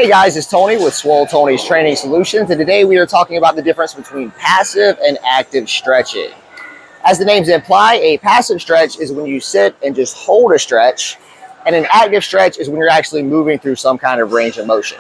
Hey guys, it's Tony with Swole Tony's Training Solutions, and today we are talking about the difference between passive and active stretching. As the names imply, a passive stretch is when you sit and just hold a stretch, and an active stretch is when you're actually moving through some kind of range of motion.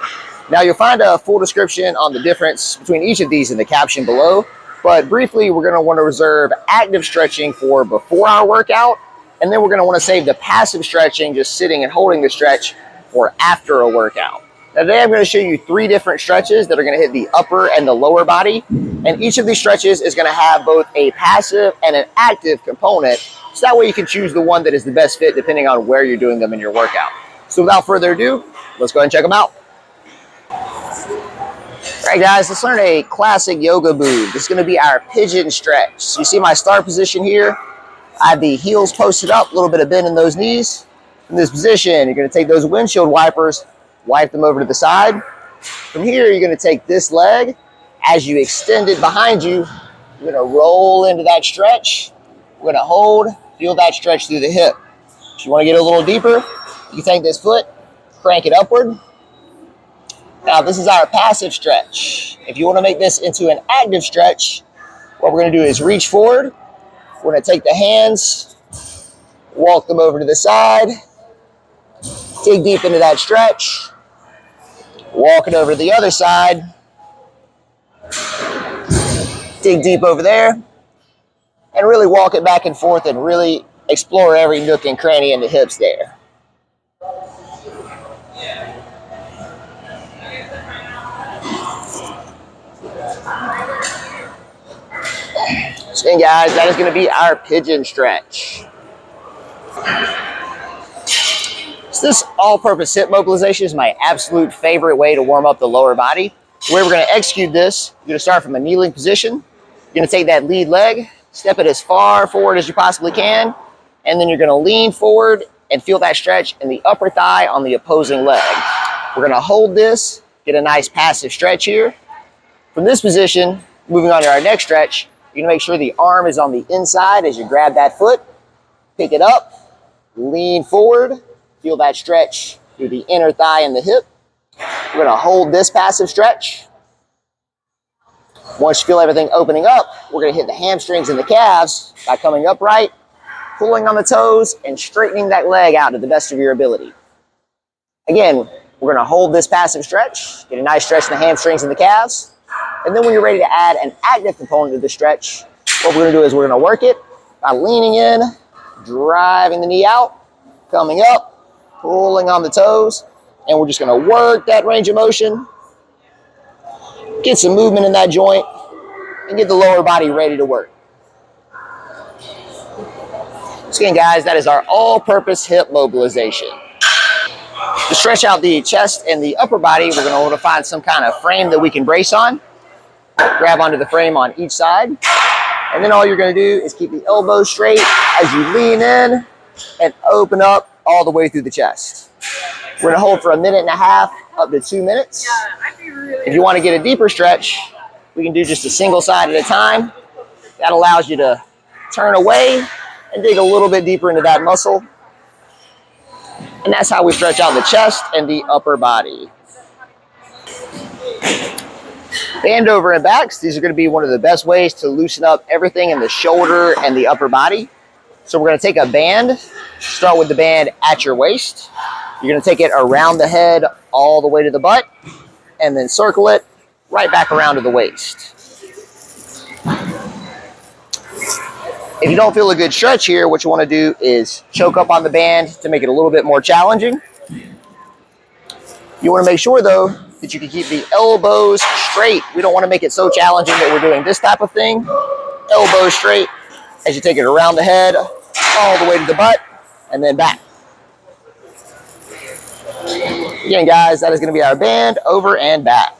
Now you'll find a full description on the difference between each of these in the caption below, but briefly we're going to want to reserve active stretching for before our workout, and then we're going to want to save the passive stretching, just sitting and holding the stretch, for after a workout. Now today I'm going to show you 3 different stretches that are going to hit the upper and the lower body, and each of these stretches is going to have both a passive and an active component, so that way you can choose the one that is the best fit depending on where you're doing them in your workout. So without further ado, let's go ahead and check them out. Alright guys, let's learn a classic yoga move. This is going to be our pigeon stretch. So you see my start position here. I have the heels posted up, a little bit of bend in those knees. In this position, you're going to take those windshield wipers, wipe them over to the side. From here, you're going to take this leg. As you extend it behind you, you're going to roll into that stretch. We're going to hold, feel that stretch through the hip. If you want to get a little deeper, you can take this foot, crank it upward. Now, this is our passive stretch. If you want to make this into an active stretch, what we're going to do is reach forward. We're going to take the hands, walk them over to the side, dig deep into that stretch, walk it over to the other side, dig deep over there, and really walk it back and forth and really explore every nook and cranny in the hips there. So again, guys, that is going to be our pigeon stretch. So this all-purpose hip mobilization is my absolute favorite way to warm up the lower body. The way we're going to execute this, you're going to start from a kneeling position. You're going to take that lead leg, step it as far forward as you possibly can, and then you're going to lean forward and feel that stretch in the upper thigh on the opposing leg. We're going to hold this, get a nice passive stretch here. From this position, moving on to our next stretch, you're going to make sure the arm is on the inside as you grab that foot, pick it up, lean forward, feel that stretch through the inner thigh and the hip. We're going to hold this passive stretch. Once you feel everything opening up, we're going to hit the hamstrings and the calves by coming upright, pulling on the toes, and straightening that leg out to the best of your ability. Again, we're going to hold this passive stretch, get a nice stretch in the hamstrings and the calves. And then when you're ready to add an active component to the stretch, what we're going to do is we're going to work it by leaning in, driving the knee out, coming up, pulling on the toes, and we're just going to work that range of motion, get some movement in that joint, and get the lower body ready to work. So again, guys, that is our all-purpose hip mobilization. To stretch out the chest and the upper body, we're going to want to find some kind of frame that we can brace on. Grab onto the frame on each side, and then all you're going to do is keep the elbows straight as you lean in and open up all the way through the chest. We're going to hold for 1.5 minutes up to 2 minutes. If you want to get a deeper stretch, we can do just a single side at a time. That allows you to turn away and dig a little bit deeper into that muscle. And that's how we stretch out the chest and the upper body. Band over and backs. These are going to be one of the best ways to loosen up everything in the shoulder and the upper body. So we're going to take a band, start with the band at your waist. You're going to take it around the head all the way to the butt, and then circle it right back around to the waist. If you don't feel a good stretch here, what you want to do is choke up on the band to make it a little bit more challenging. You want to make sure, though, that you can keep the elbows straight. We don't want to make it so challenging that we're doing this type of thing. Elbows straight as you take it around the head, all the way to the butt, and then back. Again, guys, that is going to be our band over and back.